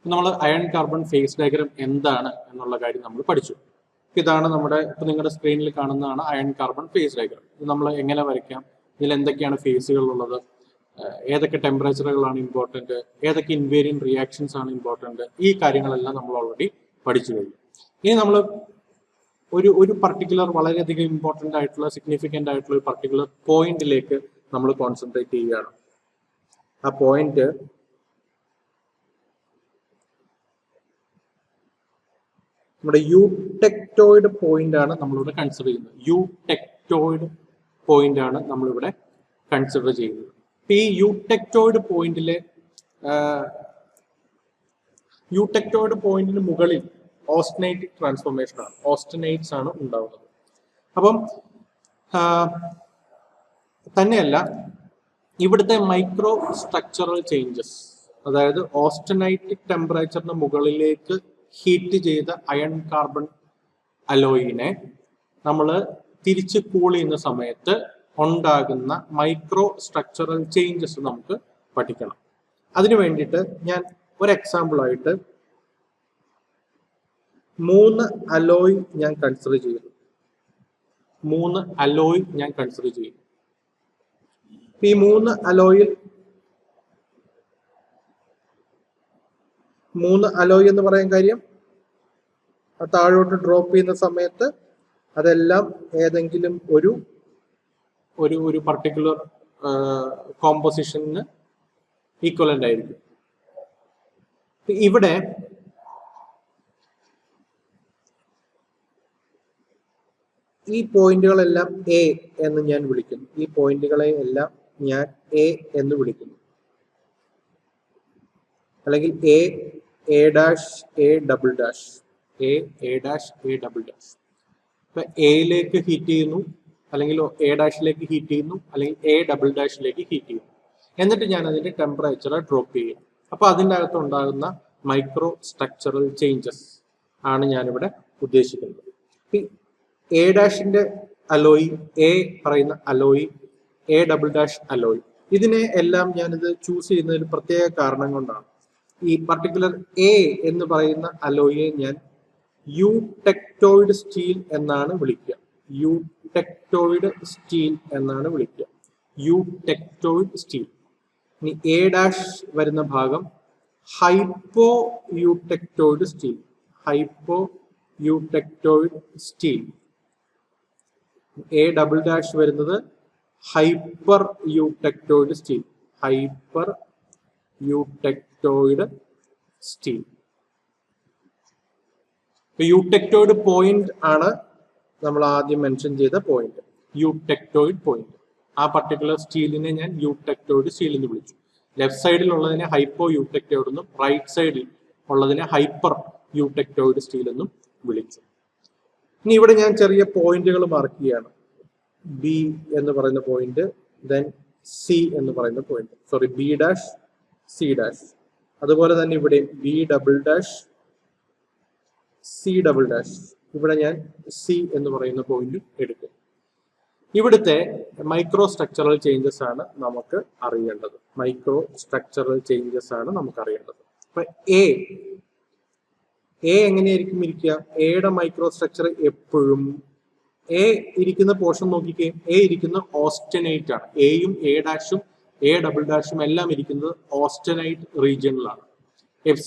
നമ്മൾ iron carbon face diagram എന്താണ് എന്നുള്ള കാര്യം നമ്മൾ പഠിച്ചു. ഇതാണ് നമ്മുടെ ഇപ്പൊ നിങ്ങളുടെ സ്ക്രീനിൽ കാണുന്നതാണ് അയൺ കാർബൺ ഫേസ് ഡയഗ്രം. ഇത് നമ്മൾ എങ്ങനെ വരയ്ക്കാം, ഇതിൽ എന്തൊക്കെയാണ് ഫേസുകൾ ഉള്ളത്, ഏതൊക്കെ ടെമ്പറേച്ചറുകളാണ് ഇമ്പോർട്ടന്റ്, ഏതൊക്കെ ഇൻവേരിയൻ റിയാക്ഷൻസ് ആണ് ഇമ്പോർട്ടന്റ്, ഈ കാര്യങ്ങളെല്ലാം നമ്മൾ ഓൾറെഡി പഠിച്ചു കഴിഞ്ഞു. ഇനി നമ്മൾ ഒരു പർട്ടിക്കുലർ വളരെയധികം ഇമ്പോർട്ടന്റ് ആയിട്ടുള്ള സിഗ്നിഫിക്കന്റ് ആയിട്ടുള്ള ഒരു പർട്ടിക്കുലർ പോയിന്റിലേക്ക് നമ്മൾ കോൺസെൻട്രേറ്റ് ചെയ്യുകയാണ്. ആ പോയിന്റ് നമ്മുടെ യൂടെക്ടോയിഡ് പോയിന്റ് ആണ് നമ്മളിവിടെ കൺസിഡർ ചെയ്യുന്നത്. യൂടെക്ടോയിഡ് പോയിന്റ് ആണ് നമ്മളിവിടെ കൺസിഡർ ചെയ്യുന്നത്. ഈ യൂടെക്ടോയിഡ് പോയിന്റിന് മുകളിൽ ഓസ്റ്റനൈറ്റിക് ട്രാൻസ്ഫോർമേഷൻ ആണ്, ഓസ്റ്റനൈറ്റ്സ് ആണ് ഉണ്ടാവുന്നത്. അപ്പം തന്നെയല്ല ഇവിടുത്തെ മൈക്രോ സ്ട്രക്ചറൽ ചേഞ്ചസ്, അതായത് ഓസ്റ്റനൈറ്റിക് ടെമ്പറേച്ചറിന് മുകളിലേക്ക് ഹീറ്റ് ചെയ്ത അയൺ കാർബൺ അലോയിനെ നമ്മൾ തിരിച്ച് കൂൾ ചെയ്യുന്ന സമയത്ത് ഉണ്ടാകുന്ന മൈക്രോ സ്ട്രക്ചറൽ ചേഞ്ചസ് നമുക്ക് പഠിക്കണം. അതിനു വേണ്ടിയിട്ട് ഞാൻ ഒരു എക്സാമ്പിൾ ആയിട്ട് 3 അലോയ് ഞാൻ കൺസിഡർ ചെയ്യുന്നു. 3 അലോയ് ഞാൻ കൺസിഡർ ചെയ്യുന്നു. ഈ 3 അലോയിൽ 3 അലോയ് എന്ന് പറയാൻ കാര്യം, താഴോട്ട് ഡ്രോപ്പ് ചെയ്യുന്ന സമയത്ത് അതെല്ലാം ഏതെങ്കിലും ഒരു പർട്ടിക്കുലർ കോമ്പോസിഷന് ഈക്വലന്റ് ആയിരിക്കും. ഇവിടെ ഈ പോയിന്റുകളെല്ലാം എ എന്ന് ഞാൻ വിളിക്കുന്നു. ഈ പോയിന്റുകളെ എല്ലാം ഞാൻ എ എന്ന് വിളിക്കുന്നു, അല്ലെങ്കിൽ A dash A double dash, A dash A double dash. ഇപ്പൊ എയിലേക്ക് ഹീറ്റ് ചെയ്യുന്നു, അല്ലെങ്കിൽ എ ഡാഷിലേക്ക് ഹീറ്റ് ചെയ്യുന്നു, അല്ലെങ്കിൽ എ ഡബിൾ ഡാഷിലേക്ക് ഹീറ്റ് ചെയ്യുന്നു. എന്നിട്ട് ഞാൻ അതിന്റെ ടെമ്പറേച്ചർ ഡ്രോപ്പ് ചെയ്യും. അപ്പൊ അതിൻ്റെ അകത്ത് ഉണ്ടാകുന്ന മൈക്രോ സ്ട്രക്ചറൽ ചേഞ്ചസ് ആണ് ഞാനിവിടെ ഉദ്ദേശിക്കുന്നത്. എ ഡാഷിന്റെ അലോയ്, എ പറയുന്ന alloy, A double dash alloy, ഇതിനെ എല്ലാം ഞാനിത് ചൂസ് ചെയ്യുന്നതിന് പ്രത്യേക കാരണം കൊണ്ടാണ്. ഈ പർട്ടിക്കുലർ എ എന്ന് പറയുന്ന അലോയെ ഞാൻ യൂടെക്ടോയിഡ് സ്റ്റീൽ എന്നാണ് വിളിക്കുക. യൂടെക്ടോയിഡ് സ്റ്റീൽ എന്നാണ് വിളിക്കുക. Eutectoid steel. ഇനി എ ഡാഷ് വരുന്ന ഭാഗം hypoeutectoid steel, hypoeutectoid steel. A double dash വരുന്നത് hypereutectoid steel, hypereutectoid steel. Eutectoid point ആണ് നമ്മൾ ആദ്യം മെൻഷൻ ചെയ്ത പോയിന്റ്, യൂടെക്ടോയിഡ് പോയിന്റ്. ആ പർട്ടിക്കുലർ സ്റ്റീലിനെ ഞാൻ യൂടെക്ടോയിഡ് സ്റ്റീൽ എന്ന് വിളിച്ചു. ലെഫ്റ്റ് സൈഡിൽ ഉള്ളതിനെ ഹൈപ്പോ യൂടെക്ടോയിഡ് എന്നും റൈറ്റ് സൈഡിൽ ഉള്ളതിനെ ഹൈപ്പർ യൂടെക്ടോയിഡ് സ്റ്റീൽ എന്നും വിളിച്ചു. ഇനി ഇവിടെ ഞാൻ ചെറിയ പോയിന്റുകൾ മാർക്ക് ചെയ്യാണ്. ബി എന്ന് പറയുന്ന പോയിന്റ്, ദെൻ സി എന്ന് പറയുന്ന point, sorry B dash C dash. അതുപോലെ തന്നെ ഇവിടെ B double dash C double dash. ഇവിടെ ഞാൻ സി എന്ന് പറയുന്ന പോയിന്റ് എടുക്കും. ഇവിടുത്തെ മൈക്രോ സ്ട്രക്ചറൽ ചേഞ്ചസ് ആണ് നമുക്ക് അറിയേണ്ടത്. മൈക്രോ സ്ട്രക്ചറൽ ചേഞ്ചസ് ആണ് നമുക്ക് അറിയേണ്ടത്. അപ്പൊ എ എങ്ങനെയായിരിക്കും ഇരിക്കുക? എയുടെ മൈക്രോ സ്ട്രക്ചർ എപ്പോഴും എ ഇരിക്കുന്ന പോർഷൻ നോക്കിക്കേ, എ ഇരിക്കുന്ന ഓസ്റ്റനൈറ്റ് ആണ്. എയും എ ഡാഷും എ ഡബിൾ ഡാഷും എല്ലാം ഇരിക്കുന്നത് ഓസ്റ്റനൈറ്റ് റീജിയനിലാണ്. എഫ്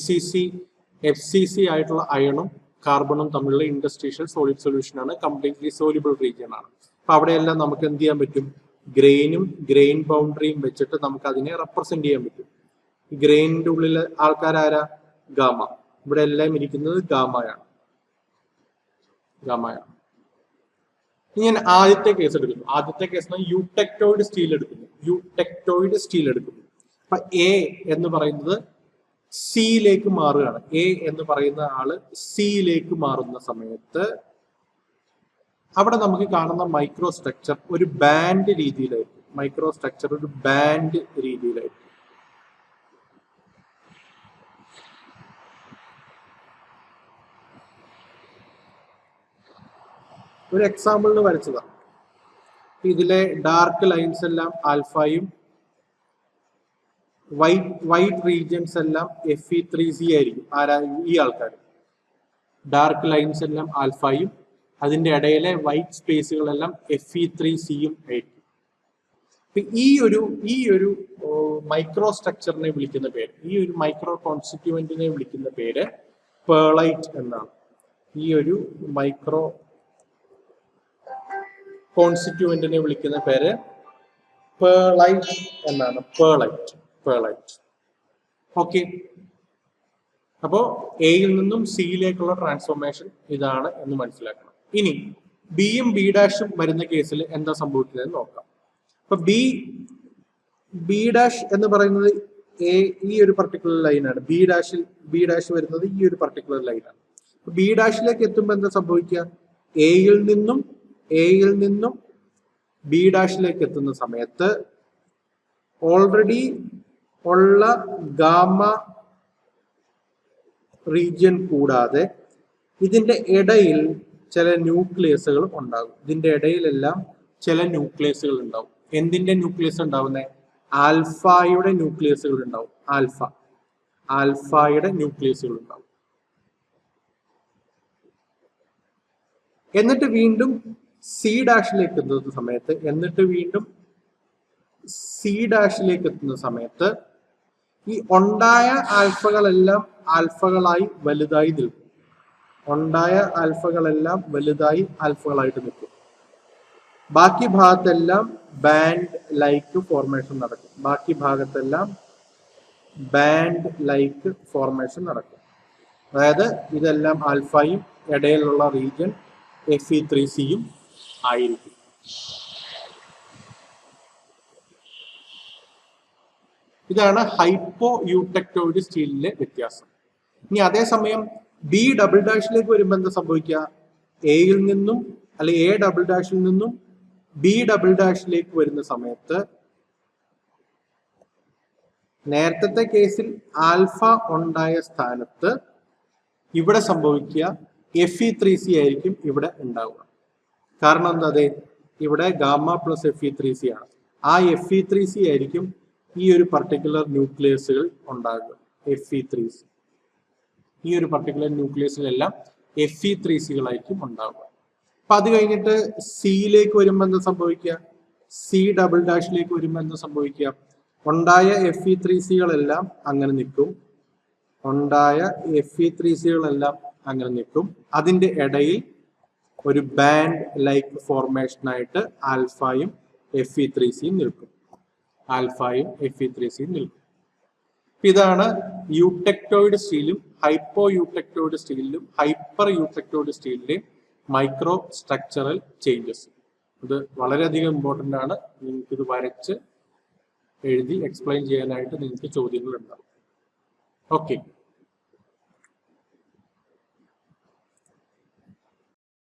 സി സി ആയിട്ടുള്ള അയണും കാർബണും തമ്മിലുള്ള ഇൻഡസ്ട്രീഷ്യൽ സോളിഡ് സൊല്യൂഷൻ ആണ്, കംപ്ലീറ്റ്ലി സോല്യൂബിൾ റീജിയൻ ആണ്. അപ്പൊ അവിടെയെല്ലാം നമുക്ക് എന്ത് ചെയ്യാൻ പറ്റും? ഗ്രെയിനും ഗ്രെയിൻ ബൗണ്ടറിയും വെച്ചിട്ട് നമുക്ക് അതിനെ റെപ്രസെന്റ് ചെയ്യാൻ പറ്റും. ഗ്രെയിനിന്റെ ഉള്ളിലെ ആൾക്കാരാരാ? ഗാമ. ഇവിടെ എല്ലാം ഇരിക്കുന്നത് ഗാമയാണ്. ഇനി ഞാൻ ആദ്യത്തെ കേസ് എടുക്കുന്നു. ആദ്യത്തെ കേസ് യൂടെക്ടോയിഡ് സ്റ്റീൽ എടുക്കുന്നു. യൂടെക്ടോയിഡ് സ്റ്റീൽ എടുക്കുന്നു. അപ്പൊ എ എന്ന് പറയുന്നത് സിയിലേക്ക് മാറുകയാണ്. എ എന്ന് പറയുന്ന ആള് സിയിലേക്ക് മാറുന്ന സമയത്ത് അവിടെ നമുക്ക് കാണുന്ന മൈക്രോ സ്ട്രക്ചർ ഒരു ബാൻഡ് രീതിയിലായിരിക്കും. മൈക്രോ സ്ട്രക്ചർ ഒരു ബാൻഡ് രീതിയിലായിരിക്കും. ഒരു എക്സാമ്പിളിന് വരച്ചതാണ്. ഇതിലെ ഡാർക്ക് ലൈൻസ് എല്ലാം ആൽഫയും വൈറ്റ് റീജിയൻസ് എല്ലാം Fe3C ആയിരിക്കും. ഈ ആൾക്കാർ. ഡാർക്ക് ലൈൻസ് എല്ലാം ആൽഫയും അതിന്റെ ഇടയിലെ വൈറ്റ് സ്പേസുകളെല്ലാം Fe3Cയും ആയിരിക്കും. ഈ ഒരു മൈക്രോ സ്ട്രക്ചറിനെ വിളിക്കുന്ന പേര്, ഈ ഒരു മൈക്രോ കോൺസ്റ്റിറ്റ്യൂവന്റിനെ വിളിക്കുന്ന പേര് പേർലൈറ്റ് എന്നാണ്. ഈ ഒരു മൈക്രോ കോൺസ്റ്റിറ്റ്യൂവന്റിനെ വിളിക്കുന്ന പേര് പേർലൈറ്റ് എന്നാണ്. പേർലൈറ്റ്. ഓക്കെ. അപ്പോ എയിൽ നിന്നും സിയിലേക്കുള്ള ട്രാൻസ്ഫോർമേഷൻ ഇതാണ് എന്ന് മനസ്സിലാക്കണം. ഇനി ബിയും ബി ഡാഷും വരുന്ന കേസിൽ എന്താ സംഭവിക്കുന്നത് നോക്കാം. അപ്പൊ ബി ഡാഷ് എന്ന് പറയുന്നത് ഈ ഒരു പർട്ടിക്കുലർ ലൈനാണ്. ബി ഡാഷ് വരുന്നത് ഈ ഒരു പർട്ടിക്കുലർ ലൈനാണ്. ബി ഡാഷിലേക്ക് എത്തുമ്പോൾ എന്താ സംഭവിക്കുക? എയിൽ നിന്നും ബി ഡാഷിലേക്ക് എത്തുന്ന സമയത്ത് ഓൾറെഡി ഉള്ള ഗാമ റീജിയൻ കൂടാതെ ഇതിന്റെ ഇടയിൽ ചില ന്യൂക്ലിയസുകൾ ഉണ്ടാകും. ഇതിന്റെ ഇടയിലെല്ലാം ചില ന്യൂക്ലിയസുകൾ ഉണ്ടാവും. എന്തിന്റെ ന്യൂക്ലിയസ് ഉണ്ടാവുന്നത്? ആൽഫയുടെ ന്യൂക്ലിയസുകൾ ഉണ്ടാവും. ആൽഫയുടെ ന്യൂക്ലിയസുകൾ ഉണ്ടാവും. എന്നിട്ട് വീണ്ടും സി ഡാഷിലേക്ക് എത്തുന്ന സമയത്ത് ഈ ഉണ്ടായ ആൽഫകളെല്ലാം ആൽഫകളായി വലുതായി നിൽക്കും. ആൽഫകളായിട്ട് നിൽക്കും. ബാക്കി ഭാഗത്തെല്ലാം ബാൻഡ് ലൈക്ക് ഫോർമേഷൻ നടക്കും. അതായത് ഇതെല്ലാം ആൽഫയും ഇടയിലുള്ള റീജിയൻ Fe3Cയും ആയിരിക്കും. ഇതാണ് ഹൈപ്പോ യൂടെക്ടോയിഡ് സ്റ്റീലിലെ വ്യത്യാസം. ഇനി അതേസമയം ബി ഡബിൾ ഡാഷിലേക്ക് വരുമ്പോൾ എന്താ സംഭവിക്കുക? എയിൽ നിന്നും അല്ലെങ്കിൽ എ ഡബിൾ ഡാഷിൽ നിന്നും ബി ഡബിൾ ഡാഷിലേക്ക് വരുന്ന സമയത്ത് നേരത്തെ കേസിൽ ആൽഫ ഉണ്ടായ സ്ഥാനത്ത് ഇവിടെ സംഭവിക്കുക Fe3C ആയിരിക്കും ഇവിടെ ഉണ്ടാവുക. കാരണം എന്താ? അതെ, ഇവിടെ ഗാമ പ്ലസ് Fe3C ആണ്. ആ Fe3C ആയിരിക്കും ഈ ഒരു പർട്ടിക്കുലർ ന്യൂക്ലിയസുകൾ ഉണ്ടാകുക. Fe3C ഈ ഒരു പർട്ടിക്കുലർ ന്യൂക്ലിയസിലെല്ലാം Fe3Cകളായിരിക്കും ഉണ്ടാവുക. അപ്പൊ അത് കഴിഞ്ഞിട്ട് സിയിലേക്ക് വരുമ്പോൾ എന്താ സംഭവിക്കുക? സി ഡബിൾ ഡാഷിലേക്ക് വരുമ്പോൾ എന്താ സംഭവിക്കുക? ഉണ്ടായ Fe3Cകളെല്ലാം അങ്ങനെ നിൽക്കും. അതിന്റെ ഇടയിൽ ഒരു ബാൻഡ് ലൈക്ക് ഫോർമേഷൻ ആയിട്ട് ആൽഫയും Fe3Cയും നിൽക്കും. ഇതാണ് യൂടെക്ടോയിഡ് സ്റ്റീലും ഹൈപ്പോ യൂടെക്ടോയിഡ് സ്റ്റീലിലും ഹൈപ്പർ യൂടെക്ടോയിഡ് സ്റ്റീലിന്റെയും മൈക്രോ സ്ട്രക്ചറൽ ചേഞ്ചസ്. ഇത് വളരെയധികം ഇമ്പോർട്ടൻ്റ് ആണ്. നിങ്ങൾക്ക് ഇത് വരച്ച് എഴുതി എക്സ്പ്ലെയിൻ ചെയ്യാനായിട്ട് നിങ്ങൾക്ക് ചോദ്യങ്ങൾ ഉണ്ടാവും. ഓക്കെ.